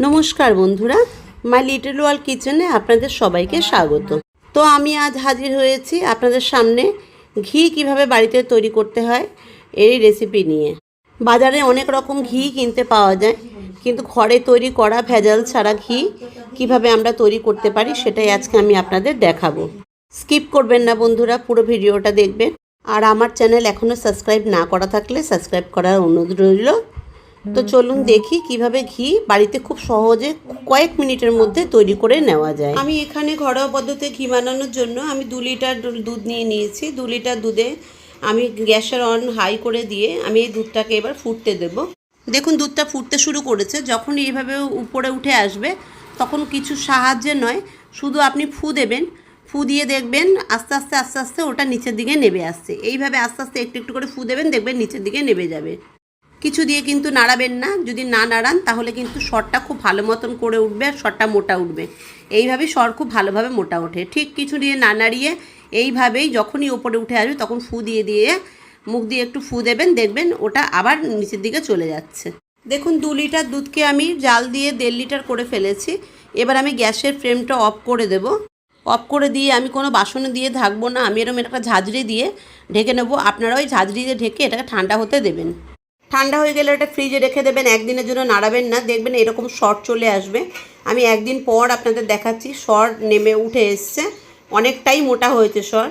নমস্কার বন্ধুরা, my little world কিচেনে আপনাদের সবাইকে স্বাগত। তো আমি আজ হাজির হয়েছি আপনাদের সামনে ঘি কিভাবে বাড়িতে তৈরি করতে হয় এই রেসিপি নিয়ে। বাজারে অনেক রকম ঘি কিনতে পাওয়া যায়, কিন্তু ঘরে তৈরি করা ভেজাল ছাড়া ঘি কিভাবে আমরা তৈরি করতে পারি সেটাই আজকে আমি আপনাদের দেখাবো। স্কিপ করবেন না বন্ধুরা, পুরো ভিডিওটা দেখবেন। আর আমার চ্যানেল এখনও সাবস্ক্রাইব না করা থাকলে সাবস্ক্রাইব করার অনুরোধ রইল। তো চলুন দেখি কিভাবে ঘি বাড়িতে খুব সহজে কয়েক মিনিটের মধ্যে তৈরি করে নেওয়া যায়। আমি এখানে ঘরোয়া পদ্ধতিতে ঘি বানানোর জন্য আমি 2 লিটার দুধ নিয়ে নিয়েছি। 2 লিটার দুধে আমি গ্যাসের অন হাই করে দিয়ে আমি এই দুধটাকে এবার ফুটতে দেব। দেখুন দুধটা ফুটতে শুরু করেছে। যখন এইভাবে উপরে উঠে আসবে তখন কিছু সাহায্যে নয়, শুধু আপনি ফু দেবেন। ফু দিয়ে দেখবেন আস্তে আস্তে ওটা নিচের দিকে নেমে আসছে। এইভাবে আস্তে আস্তে একটু একটু করে ফু দেবেন, দেখবেন নিচের দিকে নেমে যাবে। কিছু দিয়ে কিন্তু নাড়াবেন না, যদি না নাড়ান তাহলে কিন্তু সরটা খুব ভালো মতন করে উঠবে আর সরটা মোটা উঠবে। এইভাবেই সর খুব ভালোভাবে মোটা ওঠে। ঠিক কিছু দিয়ে না নাড়িয়ে এইভাবেই যখনই ওপরে উঠে আসবে তখন ফু দিয়ে মুখ দিয়ে একটু ফু দেবেন, দেখবেন ওটা আবার নিচের দিকে চলে যাচ্ছে। দেখুন 2 লিটার দুধকে আমি জাল দিয়ে 1.5 লিটার করে ফেলেছি। এবার আমি গ্যাসের ফ্লেমটা অফ করে দেব। অফ করে দিয়ে আমি কোনো বাসনে দিয়ে ঢাকবো না, আমি এরকম একটা ঝাঁঝরি দিয়ে ঢেকে নেবো। আপনারা ওই ঝাঁঝরি দিয়ে ঢেকে এটাকে ঠান্ডা হতে দেবেন। ঠান্ডা হয়ে গেলে এটা ফ্রিজে রেখে দেবেন, একদিনের জন্য নাড়াবেন না, দেখবেন এরকম সর চলে আসবে। আমি একদিন পর আপনাদের দেখাচ্ছি সর নেমে উঠে এসছে, অনেকটাই মোটা হয়েছে সর।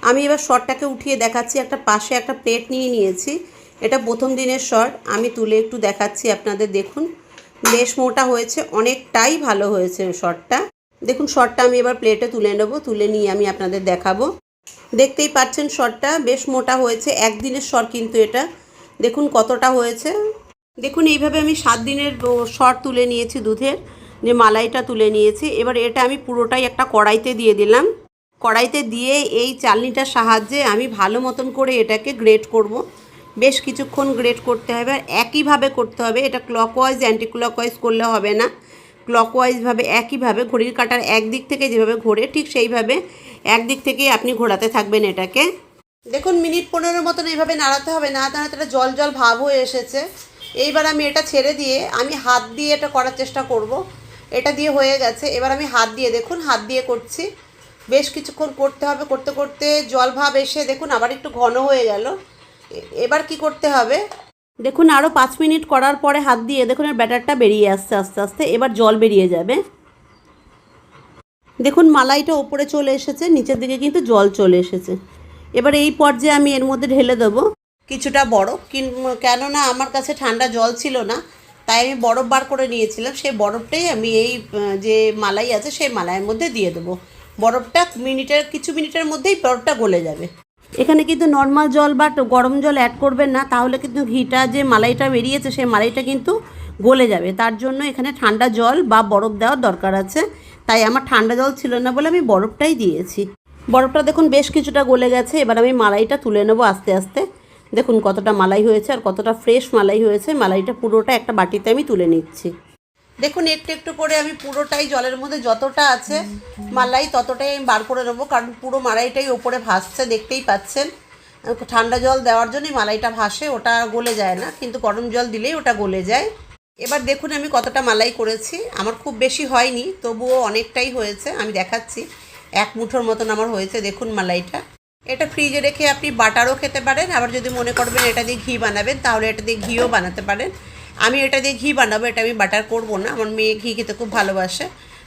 আমি এবার সরটাকে উঠিয়ে দেখাচ্ছি। একটা পাশে একটা প্লেট নিয়ে নিয়েছি, এটা প্রথম দিনের সর। আমি তুলে একটু দেখাচ্ছি আপনাদের। দেখুন বেশ মোটা হয়েছে, অনেকটাই ভালো হয়েছে সরটা। দেখুন সরটা আমি এবার প্লেটে তুলে নেব, তুলে নিয়ে আমি আপনাদের দেখাবো। দেখতেই পাচ্ছেন সরটা বেশ মোটা হয়েছে, একদিনের সর কিন্তু এটা। দেখুন কতটা হয়েছে। দেখুন এইভাবে আমি 7 দিনের সর তুলে নিয়েছি, দুধের যে মালাইটা তুলে নিয়েছি। এবার এটা আমি পুরোটাই একটা কড়াইতে দিয়ে দিলাম। কড়াইতে দিয়ে এই চালনিটার সাহায্যে আমি ভালো মতন করে এটাকে গ্রেট করব। বেশ কিছুক্ষণ গ্রেট করতে হবে, আর একইভাবে করতে হবে। এটা ক্লকওয়াইজ অ্যান্টি ক্লকওয়াইজ করলে হবে না, ক্লকওয়াইজভাবে একইভাবে ঘড়ির কাঁটার একদিক থেকে যেভাবে ঘোরে ঠিক সেইভাবে একদিক থেকেই আপনি ঘোরাতে থাকবেন এটাকে। দেখুন মিনিট 15 মতন এইভাবে নাড়াতে হবে, না নাড়াতে এটা জল জল ভাব হয়ে এসেছে। এইবার আমি এটা ছেড়ে দিয়ে আমি হাত দিয়ে এটা করার চেষ্টা করব। এটা দিয়ে হয়ে গেছে, এবার আমি হাত দিয়ে, দেখুন হাত দিয়ে করছি। বেশ কিছুক্ষণ করতে হবে, করতে করতে জল ভাব এসে দেখুন আবার একটু ঘন হয়ে গেল। এবার কি করতে হবে দেখুন, আরও 5 মিনিট করার পরে হাত দিয়ে দেখুন এর ব্যাটারটা বেরিয়ে আসছে আস্তে আস্তে। এবার জল বেরিয়ে যাবে। দেখুন মালাইটা ওপরে চলে এসেছে, নিচের দিকে কিন্তু জল চলে এসেছে। এবার এই পর্যায়ে আমি এর মধ্যে ঢেলে দেবো কিছুটা বরফ। কেননা আমার কাছে ঠান্ডা জল ছিল না, তাই আমি বরফ বার করে নিয়েছিলাম। সেই বরফটাই আমি এই যে মালাই আছে সেই মালাইয়ের মধ্যে দিয়ে দেবো। বরফটা কিছু মিনিটের মধ্যেই বরফটা গলে যাবে। এখানে কিন্তু নর্মাল জল বা গরম জল অ্যাড করবেন না, তাহলে কিন্তু ঘিটা যে মালাইটা বেরিয়েছে সেই মালাইটা কিন্তু গলে যাবে। তার জন্য এখানে ঠান্ডা জল বা বরফ দেওয়ার দরকার আছে। তাই আমার ঠান্ডা জল ছিল না বলে আমি বরফটাই দিয়েছি। বরফটা দেখুন বেশ কিছুটা গলে গেছে। এবার আমি মালাইটা তুলে নেবো আস্তে আস্তে। দেখুন কতটা মালাই হয়েছে আর কতটা ফ্রেশ মালাই হয়েছে। মালাইটা পুরোটা একটা বাটিতে আমি তুলে নিচ্ছি। দেখুন একটু একটু করে আমি পুরোটাই জলের মধ্যে যতটা আছে মালাই ততটাই আমি বার করে নেবো, কারণ পুরো মালাইটাই ওপরে ভাসছে, দেখতেই পাচ্ছেন। ঠান্ডা জল দেওয়ার জন্যই মালাইটা ভাসে, ওটা গলে যায় না, কিন্তু গরম জল দিলেই ওটা গলে যায়। এবার দেখুন আমি কতটা মালাই করেছি। আমার খুব বেশি হয়নি, তবুও অনেকটাই হয়েছে। আমি দেখাচ্ছি, 1 মুঠোর মতন আমার হয়েছে। দেখুন মালাইটা। এটা ফ্রিজে রেখে আপনি বাটারও খেতে পারেন, আবার যদি মনে করবেন এটা দিয়ে ঘি বানাবেন তাহলে এটা দিয়ে ঘিও বানাতে পারেন। আমি এটা দিয়ে ঘি বানাবো, এটা আমি বাটার করব না। আমার মেয়ে ঘি খেতে খুব ভালোবাসে,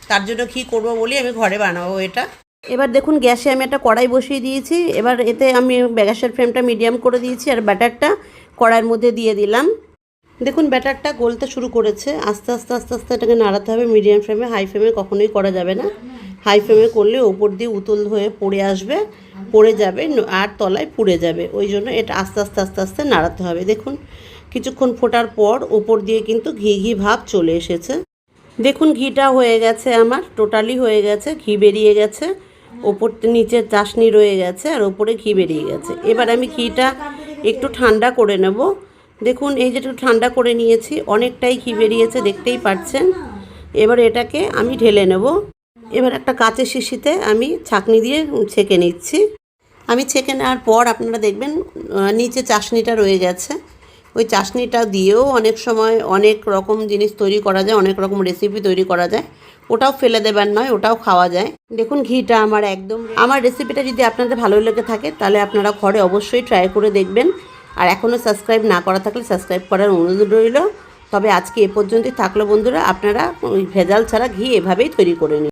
তার জন্য ঘি করবো বলি আমি ঘরে বানাবো এটা। এবার দেখুন গ্যাসে আমি একটা কড়াই বসিয়ে দিয়েছি। এবার এতে আমি গ্যাসের ফ্লেমটা মিডিয়াম করে দিয়েছি আর ব্যাটারটা কড়াইয়ের মধ্যে দিয়ে দিলাম। দেখুন ব্যাটারটা গলতে শুরু করেছে। আস্তে আস্তে এটাকে নাড়াতে হবে মিডিয়াম ফ্লেমে। হাই ফ্লেমে কখনোই করা যাবে না। হাই ফ্লেমে করলে ওপর দিয়ে উতল হয়ে পড়ে আসবে, পড়ে যাবে আর তলায় পুড়ে যাবে। ওই জন্য এটা আস্তে আস্তে নাড়াতে হবে। দেখুন কিছুক্ষণ ফোটার পর ওপর দিয়ে কিন্তু ঘি ভাব চলে এসেছে। দেখুন ঘিটা হয়ে গেছে, আমার টোটালি হয়ে গেছে, ঘি বেরিয়ে গেছে। ওপর নিচে চাশনি রয়ে গেছে আর ওপরে ঘি বেরিয়ে গেছে। এবার আমি ঘিটা একটু ঠান্ডা করে নেব। দেখুন এই যে একটু ঠান্ডা করে নিয়েছি, অনেকটাই ঘি বেরিয়েছে, দেখতেই পাচ্ছেন। এবার এটাকে আমি ঢেলে নেব। এবার একটা কাঁচের শিশিতে আমি ছাঁকনি দিয়ে ছেঁকে নিচ্ছি। আমি ছেঁকে নেওয়ার পর আপনারা দেখবেন নিচে চাশনিটা রয়ে গেছে। ওই চাশনিটা দিয়েও অনেক সময় অনেক রকম জিনিস তৈরি করা যায়, অনেক রকম রেসিপি তৈরি করা যায়। ওটাও ফেলে দেবার নয়, ওটাও খাওয়া যায়। দেখুন ঘিটা আমার রেসিপিটা যদি আপনাদের ভালো লেগে থাকে তাহলে আপনারা ঘরে অবশ্যই ট্রাই করে দেখবেন। আর এখনও সাবস্ক্রাইব না করা থাকলে সাবস্ক্রাইব করার অনুরোধ রইল। তবে আজকে এ পর্যন্তই থাকলো বন্ধুরা, আপনারা ওই ভেজাল ছাড়া ঘি এভাবেই তৈরি করে নিন।